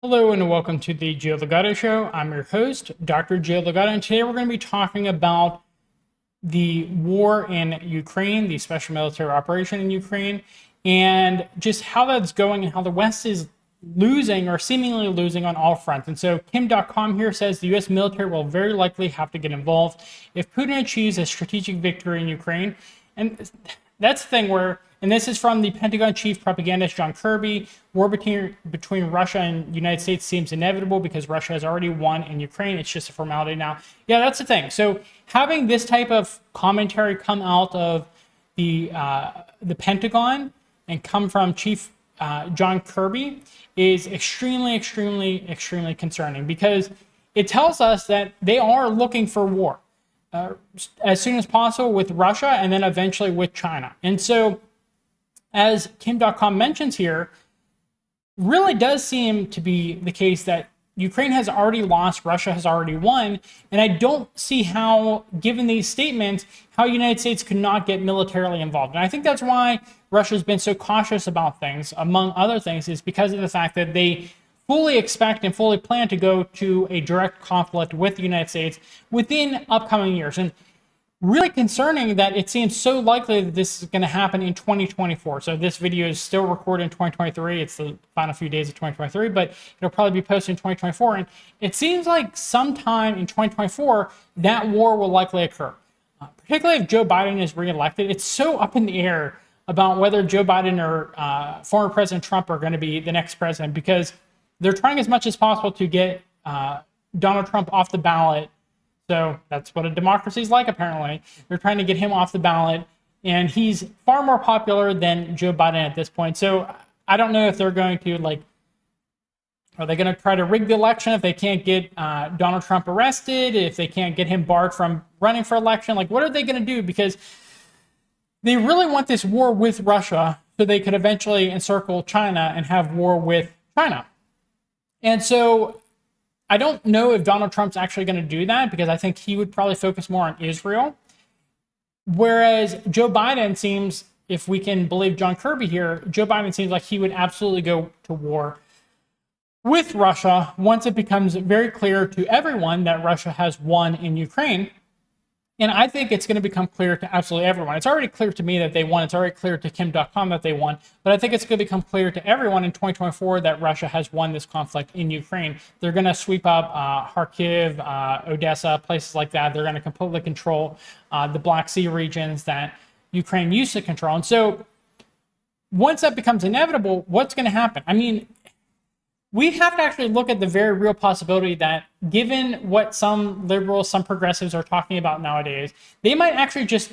Hello and welcome to the Ligato Show. I'm your host, Dr. Ligato, and today we're going to be talking about the war in Ukraine, the special military operation in Ukraine, and just how that's going and how the West is losing or seemingly losing on all fronts. And so Kim.com here says the U.S. military will very likely have to get involved if Putin achieves a strategic victory in Ukraine. And that's the thing where, and this is from the Pentagon chief propagandist John Kirby, war between Russia and the United States seems inevitable because Russia has already won in Ukraine. It's just a formality now. Yeah, that's the thing. So having this type of commentary come out of the Pentagon and come from Chief John Kirby is extremely concerning, because it tells us that they are looking for war as soon as possible with Russia and then eventually with China. And so, as Kim.com mentions here, really does seem to be the case that Ukraine has already lost, Russia has already won, and I don't see how, given these statements, how the United States could not get militarily involved. And I think that's why Russia's been so cautious about things, among other things, is because of the fact that they fully expect and fully plan to go to a direct conflict with the United States within upcoming years. And really concerning that it seems so likely that this is going to happen in 2024. So this video is still recorded in 2023. It's the final few days of 2023, but it'll probably be posted in 2024. And it seems like sometime in 2024, that war will likely occur. Particularly if Joe Biden is reelected. It's so up in the air about whether Joe Biden or former President Trump are going to be the next president, because they're trying as much as possible to get Donald Trump off the ballot. So that's what a democracy is like, apparently. They're trying to get him off the ballot, and he's far more popular than Joe Biden at this point. So I don't know if they're going to, are they going to try to rig the election if they can't get Donald Trump arrested, if they can't get him barred from running for election? What are they going to do? Because they really want this war with Russia so they could eventually encircle China and have war with China. And so I don't know if Donald Trump's actually going to do that, because I think he would probably focus more on Israel. Whereas Joe Biden seems, if we can believe John Kirby here, Joe Biden seems like he would absolutely go to war with Russia once it becomes very clear to everyone that Russia has won in Ukraine. And I think it's going to become clear to absolutely everyone. It's already clear to me that they won. It's already clear to Kim.com that they won. But I think it's going to become clear to everyone in 2024 that Russia has won this conflict in Ukraine. They're going to sweep up Kharkiv, Odessa, places like that. They're going to completely control the Black Sea regions that Ukraine used to control. And so once that becomes inevitable, what's going to happen? I mean, we have to actually look at the very real possibility that, given what some liberals, some progressives are talking about nowadays, they might actually just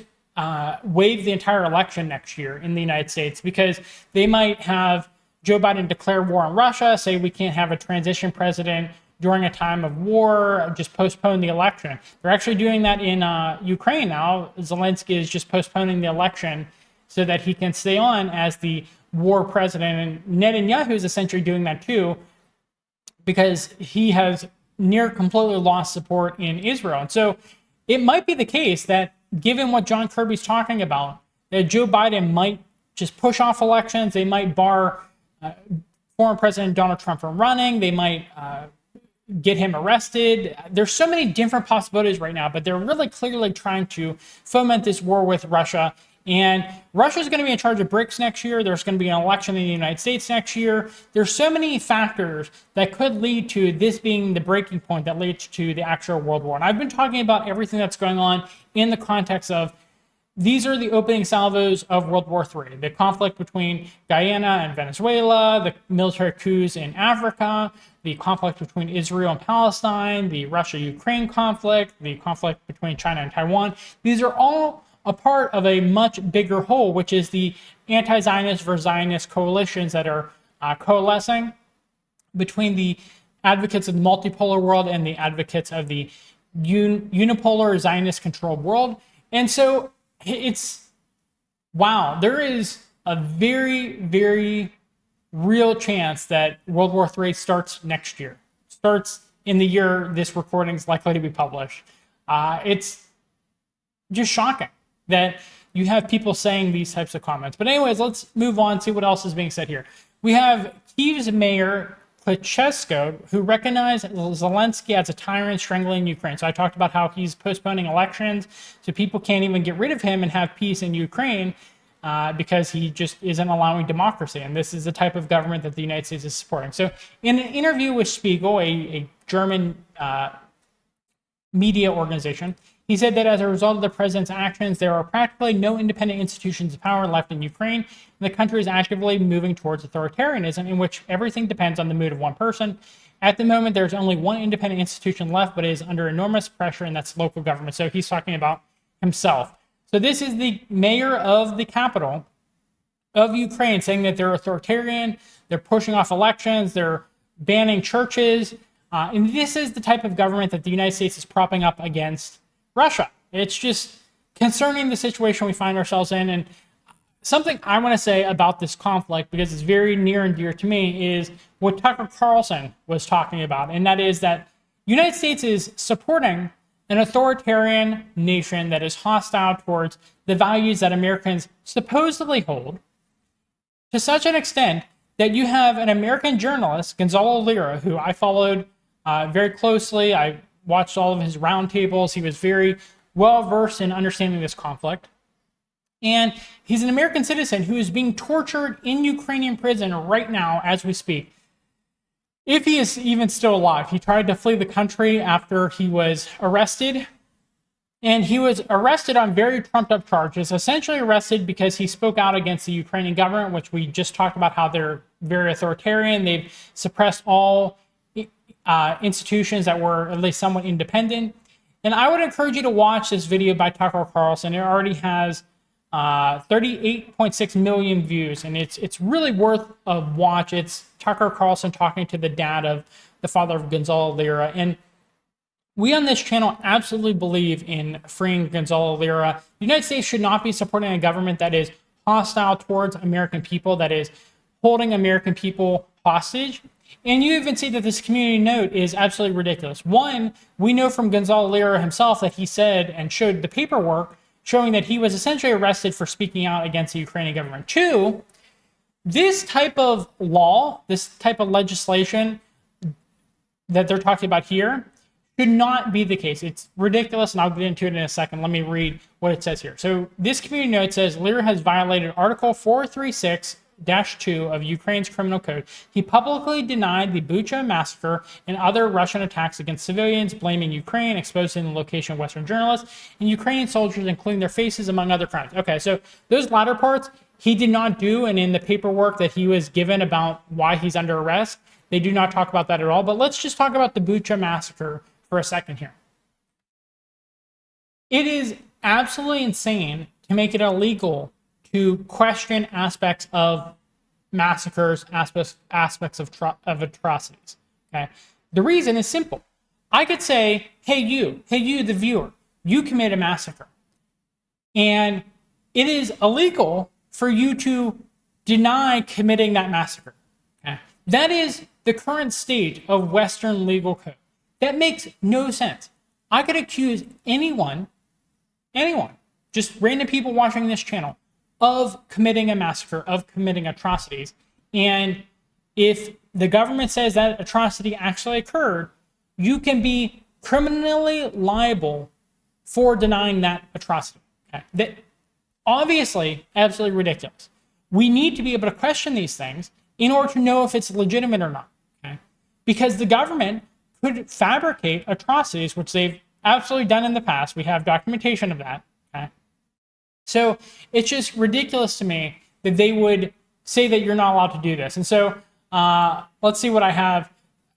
waive the entire election next year in the United States, because they might have Joe Biden declare war on Russia, say we can't have a transition president during a time of war, just postpone the election. They're actually doing that in Ukraine now. Zelensky is just postponing the election so that he can stay on as the war president. And Netanyahu is essentially doing that too, because he has near completely lost support in Israel. And so it might be the case that, given what John Kirby's talking about, that Joe Biden might just push off elections. They might bar former President Donald Trump from running. They might get him arrested. There's so many different possibilities right now, but they're really clearly trying to foment this war with Russia. And Russia's going to be in charge of BRICS next year. There's going to be an election in the United States next year. There's so many factors that could lead to this being the breaking point that leads to the actual world war. And I've been talking about everything that's going on in the context of, these are the opening salvos of World War III. The conflict between Guyana and Venezuela, the military coups in Africa, the conflict between Israel and Palestine, the Russia-Ukraine conflict, the conflict between China and Taiwan. These are all a part of a much bigger whole, which is the anti-Zionist versus Zionist coalitions that are coalescing between the advocates of the multipolar world and the advocates of the unipolar Zionist-controlled world. And so it's, wow, there is a very real chance that World War III starts next year, starts in the year this recording is likely to be published. It's just shocking that you have people saying these types of comments. But anyways, let's move on, see what else is being said here. We have Kiev's mayor Klitschko, who recognized Zelensky as a tyrant strangling Ukraine. So I talked about how he's postponing elections, so people can't even get rid of him and have peace in Ukraine because he just isn't allowing democracy. And this is the type of government that the United States is supporting. So in an interview with Spiegel, a German media organization, he said that as a result of the president's actions, there are practically no independent institutions of power left in Ukraine, and the country is actively moving towards authoritarianism in which everything depends on the mood of one person. At the moment, there's only one independent institution left, but it is under enormous pressure, and that's local government. So he's talking about himself. So this is the mayor of the capital of Ukraine saying that they're authoritarian, they're pushing off elections, they're banning churches, and this is the type of government that the United States is propping up against Russia. It's just concerning the situation we find ourselves in. And something I want to say about this conflict, because it's very near and dear to me, is what Tucker Carlson was talking about. And that is that the United States is supporting an authoritarian nation that is hostile towards the values that Americans supposedly hold, to such an extent that you have an American journalist, Gonzalo Lira, who I followed very closely. I watched all of his roundtables. He was very well versed in understanding this conflict. And he's an American citizen who is being tortured in Ukrainian prison right now as we speak. If he is even still alive, he tried to flee the country after he was arrested. And he was arrested on very trumped up charges, essentially arrested because he spoke out against the Ukrainian government, which we just talked about how they're very authoritarian. They've suppressed all institutions that were at least somewhat independent. And I would encourage you to watch this video by Tucker Carlson. It already has 38.6 million views, and it's really worth a watch. It's Tucker Carlson talking to the dad of the father of Gonzalo Lira. And we on this channel absolutely believe in freeing Gonzalo Lira. The United States should not be supporting a government that is hostile towards American people, that is holding American people hostage. And you even see that this community note is absolutely ridiculous. One, we know from Gonzalo Lira himself that he said and showed the paperwork showing that he was essentially arrested for speaking out against the Ukrainian government. Two, this type of law, this type of legislation that they're talking about here should not be the case. It's ridiculous, and I'll get into it in a second. Let me read what it says here. So this community note says Lira has violated Article 436-2 of Ukraine's criminal code. He publicly denied the Bucha massacre and other Russian attacks against civilians, blaming Ukraine, exposing the location of Western journalists and Ukrainian soldiers, including their faces, among other crimes. Okay, so those latter parts he did not do, and in the paperwork that he was given about why he's under arrest, they do not talk about that at all. But let's just talk about the Bucha massacre for a second here. It is absolutely insane to make it illegal to question aspects of massacres, aspects of atrocities. Okay, the reason is simple. I could say, hey you, the viewer, you commit a massacre, and it is illegal for you to deny committing that massacre. Okay, that is the current state of Western legal code. That makes no sense. I could accuse anyone, just random people watching this channel, of committing a massacre, of committing atrocities. And if the government says that atrocity actually occurred, you can be criminally liable for denying that atrocity. Okay? That obviously absolutely ridiculous. We need to be able to question these things in order to know if it's legitimate or not. Okay? Because the government could fabricate atrocities, which they've absolutely done in the past. We have documentation of that. Okay? So it's just ridiculous to me that they would say that you're not allowed to do this. And so let's see what I have.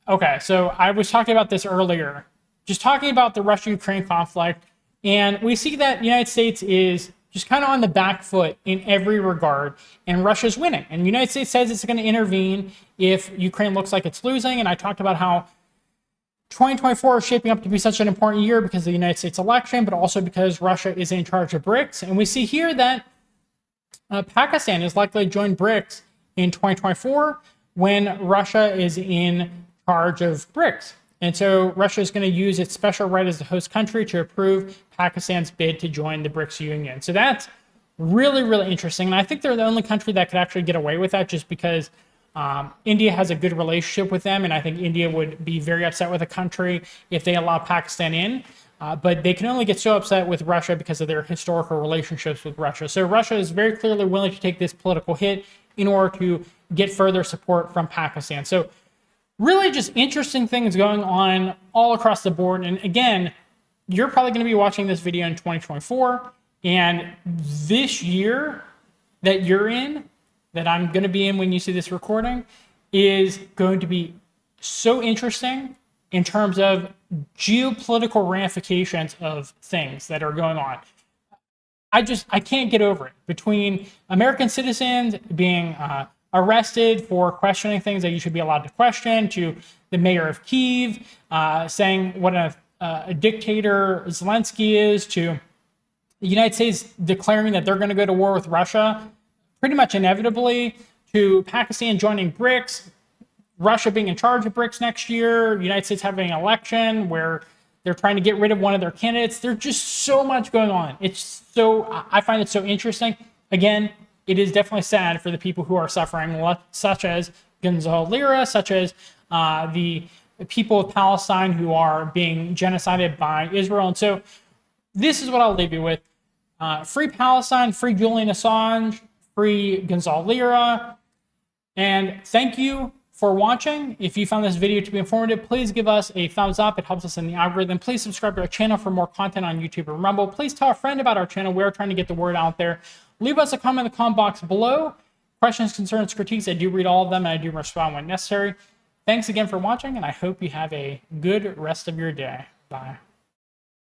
Okay, so I was talking about this earlier, just talking about the Russia-Ukraine conflict. And we see that the United States is just kind of on the back foot in every regard, and Russia's winning. And the United States says it's going to intervene if Ukraine looks like it's losing. And I talked about how 2024 is shaping up to be such an important year because of the United States election, but also because Russia is in charge of BRICS. And we see here that Pakistan is likely to join BRICS in 2024 when Russia is in charge of BRICS. And so Russia is going to use its special right as the host country to approve Pakistan's bid to join the BRICS union. So that's really, really interesting. And I think they're the only country that could actually get away with that, just because India has a good relationship with them, and I think India would be very upset with the country if they allow Pakistan in. But they can only get so upset with Russia because of their historical relationships with Russia. So Russia is very clearly willing to take this political hit in order to get further support from Pakistan. So really just interesting things going on all across the board. And again, you're probably going to be watching this video in 2024. And this year that you're in, that I'm going to be in when you see this recording, is going to be so interesting in terms of geopolitical ramifications of things that are going on. I can't get over it. Between American citizens being arrested for questioning things that you should be allowed to question, to the mayor of Kyiv saying what a dictator Zelensky is, to the United States declaring that they're going to go to war with Russia pretty much inevitably, to Pakistan joining BRICS, Russia being in charge of BRICS next year, the United States having an election where they're trying to get rid of one of their candidates. There's just so much going on. I find it so interesting. Again, it is definitely sad for the people who are suffering, such as Gonzalo Lira, such as the people of Palestine who are being genocided by Israel. And so this is what I'll leave you with. Free Palestine, free Julian Assange, free Gonzalo Lira. And thank you for watching. If you found this video to be informative, please give us a thumbs up. It helps us in the algorithm. Please subscribe to our channel for more content on YouTube and Rumble. Please tell a friend about our channel. We're trying to get the word out there. Leave us a comment in the comment box below. Questions, concerns, critiques, I do read all of them, and I do respond when necessary. Thanks again for watching, and I hope you have a good rest of your day. Bye.